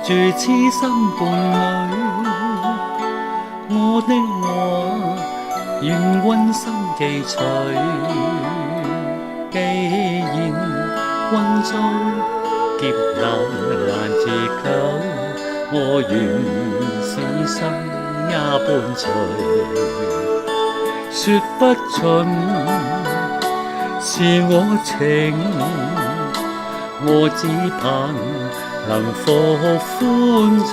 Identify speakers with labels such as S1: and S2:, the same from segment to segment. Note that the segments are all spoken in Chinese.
S1: 住痴心伴侶。我的話願溫心記取，既然困遭劫難難自救，我願此生也伴隨。說不盡是我情，我只盼能復歡聚，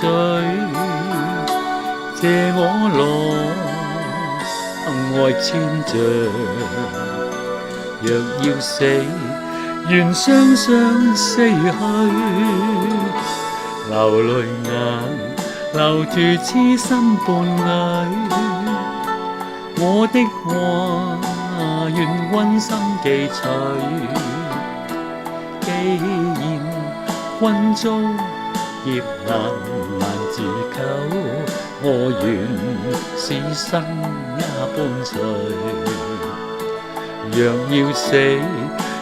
S1: 借我來愛千丈。若要死，願雙雙死去，流淚眼留住痴心伴侶。我的話願溫心記取，既然困遭劫難難自救，我願此生也伴隨。若要死，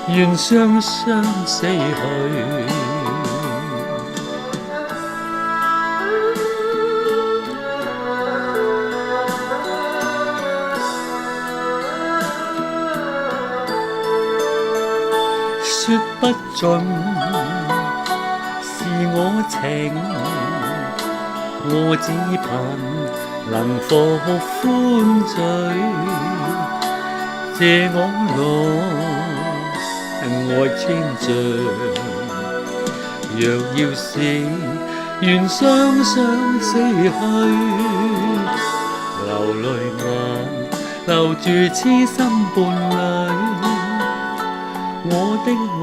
S1: 願雙雙死去。說不盡是我情，我只盼能復歡聚，借我來愛千丈。若要死，願雙雙死去，流淚眼留住痴心伴侶。我的話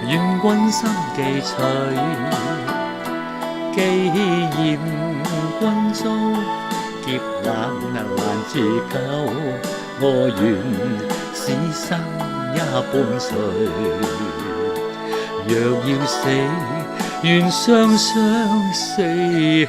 S1: 願溫心記取，既然困遭劫難難自救，我願此生也伴隨。若要死，願雙雙死去。